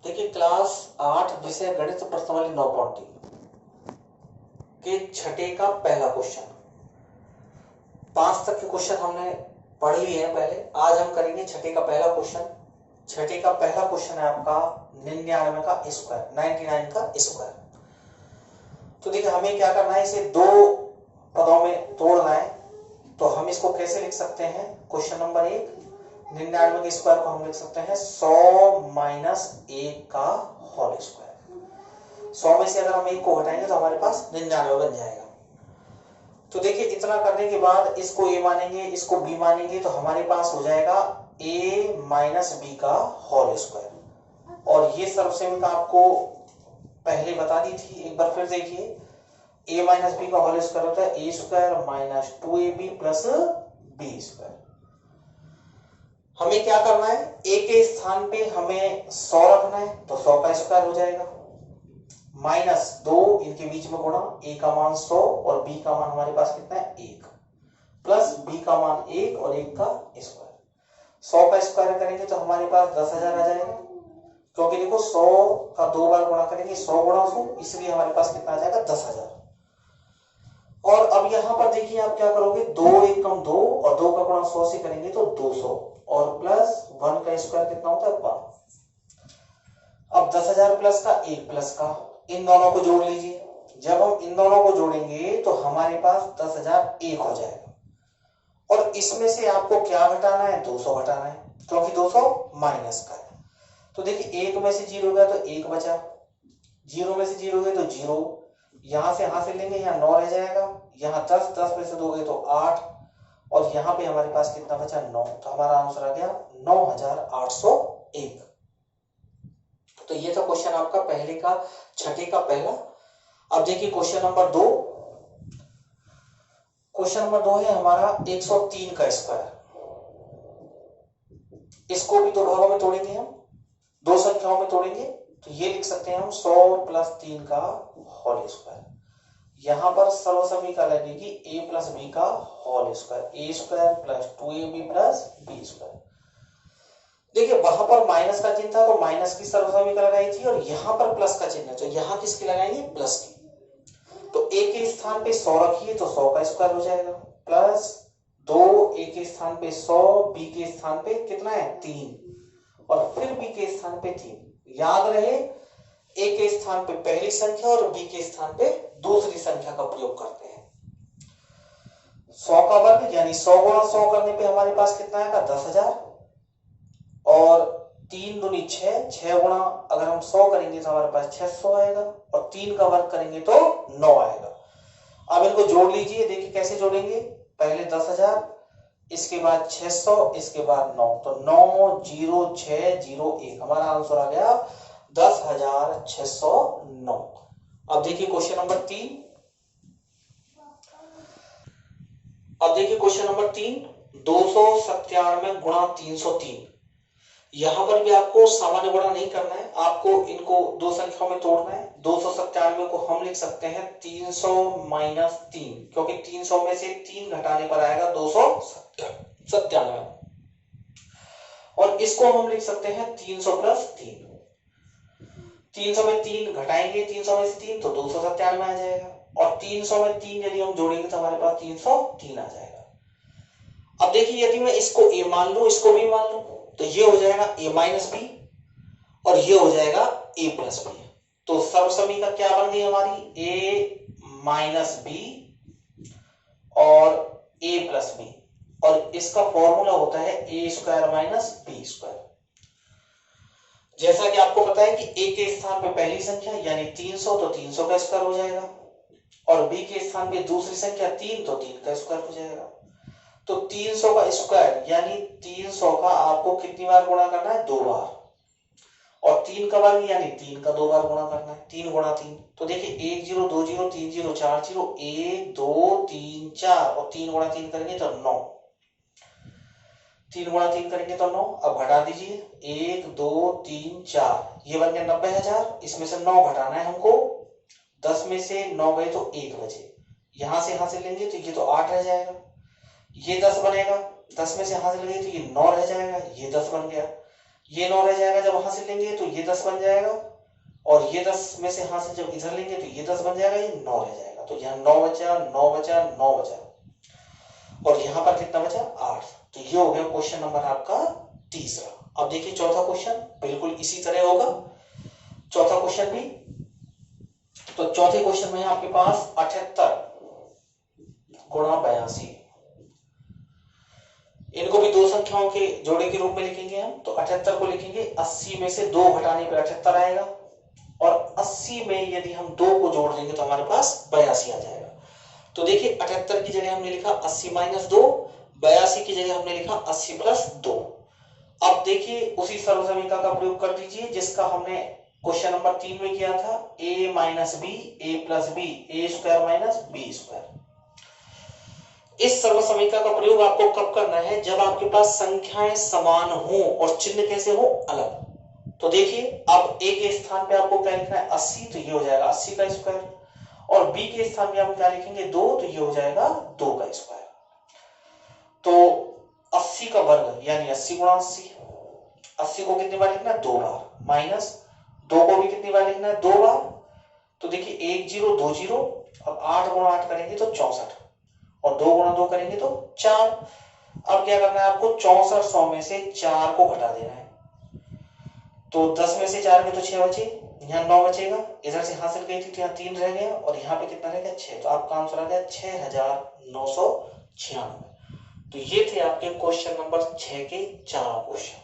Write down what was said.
देखिए क्लास 8 विषय गणित प्रश्नावली 9.3 के छठे का पहला क्वेश्चन। 5 तक के क्वेश्चन हमने पढ़ लिए हैं पहले। आज हम करेंगे छठे का पहला क्वेश्चन। छठे का पहला क्वेश्चन है आपका 99 का स्क्वायर, 99 का स्क्वायर। तो देखिए हमें क्या करना है, इसे दो पदों में तोड़ना है। तो हम इसको कैसे लिख सकते हैं? क्वेश्चन नंबर 1 99 के स्क्वायर को हम लिख सकते हैं 100 माइनस 1 का होल स्क्वायर। 100 में से अगर हम 1 को हटाएंगे तो हमारे पास 99 बन जाएगा। तो देखिए इतना करने के बाद इसको a मानेंगे, इसको b मानेंगे, तो हमारे पास हो जाएगा a माइनस बी का होल स्क्वायर। और ये सर्वसमीकरण आपको पहले बता दी थी, एक बार फिर देखिए। a माइनस बी का होल स्क्वायर होता है a square minus 2ab plus b square. हमें क्या करना है, a के स्थान पे हमें 100 रखना है, तो 100 का स्क्वायर हो जाएगा माइनस 2 इनके बीच में गुणा, a का मान 100 और b का मान हमारे पास कितना है 1 प्लस b का मान 1 और 1 का स्क्वायर। 100 का स्क्वायर करेंगे तो हमारे पास 10,000 आ जाएगा, क्योंकि देखो 100 का 2 बार गुणा करेंगे 100 गुणा 100, इसलिए हमारे पास कितना आ जाएगा 10,000। और अब यहाँ पर देखिए आप क्या करोगे, 2 1 कम 2 और 2 का गुणा 100 से करेंगे तो 200 और प्लस 1 का स्क्वायर कितना होता है 1। अब 10,000 प्लस का 1 प्लस का, इन दोनों को जोड़ लीजिए। जब हम इन दोनों को जोड़ेंगे तो हमारे पास 10,001 हो जाएगा। और इसमें से आपको क्या घटाना है, 200 घटाना है, क्योंकि 200 माइनस का है। तो देखिए 1 में से 0 गया तो 1 बचा, 0 में से 0 गए तो 0, यहां से लेंगे, यहाँ 9 रह जाएगा, यहाँ 10, 10 में से 2 गए तो 8, और यहाँ पे हमारे पास कितना बचा 9। तो हमारा आंसर आ गया 9,801। तो ये था क्वेश्चन आपका पहले का छठे का पहला। अब देखिए क्वेश्चन नंबर 2। क्वेश्चन नंबर 2 है हमारा 103 का स्क्वायर। इसको भी दो भागों में तोड़ेंगे, हम दो संख्याओं में तोड़ेंगे। तो ये लिख सकते हैं हम 100 प्लस 3 का होल स्क्वायर। यहां पर सर्वसमीकरण लगेगी a प्लस बी का whole square, a square plus 2ab plus b square. देखिए वहां पर माइनस का चिन्ह था तो माइनस की सर्वसमीकरण लगाई थी, और यहां पर प्लस का चिन्ह है तो यहां किसकी लगाएंगे, प्लस की। तो a के स्थान पे 100 रखिए तो 100 का स्क्वायर हो जाएगा, प्लस 2 a के स्थान पे 100, b के स्थान पे कितना है 3, और फिर b के स्थान पे 3। याद रहे a के स्थान पे पहली संख्या और b के स्थान पे दूसरी संख्या का प्रयोग करते हैं। 100 का वर्ग यानी 100 गुणा 100 करने पे हमारे पास कितना आएगा 10,000, और 3 दूनी 6, 6 गुणा अगर हम 100 करेंगे तो हमारे पास 600 आएगा, और 3 का वर्ग करेंगे तो 9 आएगा। अब इनको जोड़ लीजिए, देखिए कैसे जोड़ेंगे। पहले 10,000, इसके बाद 600, इसके बाद 9, तो 90601, हमारा आंसर आ गया 10,609। अब देखिए क्वेश्चन नंबर 3। अब देखिए क्वेश्चन नंबर 3, 297 गुणा 303। यहां पर भी आपको सामान्य गुणा नहीं करना है, आपको इनको दो संख्याओं में तोड़ना है। 297 को हम लिख सकते हैं 300 माइनस 3, क्योंकि 300 में से 3 घटाने पर आएगा 297, और इसको हम लिख सकते हैं 300 प्लस 3। 300 में 3 घटाएंगे, 300 में से 3 तो 297 आ जाएगा, और 300 में 3 यदि हम जोड़ेंगे तो हमारे पास 303 आ जाएगा। अब देखिए यदि मैं इसको a मान लूं, इसको b मान लूं, तो ये हो जाएगा a माइनस बी और ये हो जाएगा a प्लस बी। तो सर्वसमीकरण क्या बन गई हमारी, a माइनस बी और a प्लस बी, और इसका फॉर्मूला होता है a square minus B square. जैसा कि आपको पता है कि a के स्थान पे पहली संख्या यानी 300, तो 300 का स्क्वायर हो जाएगा, और b के स्थान पे दूसरी संख्या 3, तो 3 का स्क्वायर हो जाएगा। तो 300 का स्क्वायर यानी 300 का आपको कितनी बार गुणा करना है, 2 बार, और 3 का वर्ग यानी 3 का 2 बार गुणा करना है, 3 गुणा 3। तो देखिए 1 0 2 0 3 0 4 0, 1 2 3 4, और 3 गुणा 3 करेंगे तो 9, 3 गुणा 3 करेंगे तो 9। अब घटा दीजिए, 1 2 3 4, ये बन गया 90,000। इसमें से 9 घटाना है हमको, 10 में से 9 गए तो 1 बचे, यहां से लेंगे तो ये तो 8 रह जाएगा, ये 10 बनेगा, 10 में से यहां से लगे तो ये 9 रह जाएगा, ये 10 बन गया। ये 9 रह जाएगा जब वहां से लेंगे तो ये 10 बन जाएगा, और ये 10 में से यहां से जब इधर लेंगे तो ये 10 बन जाएगा, ये 9 रह जाएगा। तो यहाँ 9 बचा, 9 बचा, 9 बचा, और यहाँ पर कितना बचा 8। तो ये हो गया क्वेश्चन नंबर आपका तीसरा। अब देखिए चौथा क्वेश्चन बिल्कुल इसी तरह होगा, चौथा क्वेश्चन भी। तो चौथे क्वेश्चन में आपके पास 78 गुणा 82, इनको भी दो संख्याओं के जोड़े के रूप में लिखेंगे हम। तो 78 को लिखेंगे 80 में से 2 घटाने पर 78 आएगा, और 80 में यदि हम 2 को जोड़ देंगे तो हमारे पास 82 आ जाएगा। तो देखिए 78 की जगह हमने लिखा 80 माइनस 2, 82 की जगह हमने लिखा 80 प्लस 2। अब देखिए उसी सर्वसमीकरण का प्रयोग कर दीजिए जिसका हमने क्वेश्चन नंबर 3 में किया था, a minus B A plus B A square minus B square. इस सर्वसमीकरण का प्रयोग आपको कब करना है, जब आपके पास संख्याएं समान हो और चिन्ह कैसे हो अलग। तो देखिए अब a के स्थान पे आपको क्या लिखना है 80, तो ये हो जाएगा 80 का स्क्वायर, और b के स्थान पे आप क्या लिखेंगे 2, तो ये हो जाएगा 2 का स्क्वायर। तो 80 का वर्ग यानी 80 गुणा 80, 80 को कितनी बार लिखना है 2 बार, माइनस 2 को भी कितनी बार लिखना है 2 बार। तो देखिए 1 0 2 0, अब 8 गुणा 8 करेंगे तो 64, और 2 गुणा 2 करेंगे तो 4। अब क्या करना है आपको 64 100 में से 4 को घटा देना है। तो 10 में से 4 के तो 6 बचे, यहाँ 9 बचेगा, इधर से हासिल गई थी तो यहाँ 3 रह गया, और यहाँ पे कितना रह गया 6। तो आपका आंसर आ गया 6996। तो ये थे आपके क्वेश्चन नंबर 6 के 4 क्वेश्चन।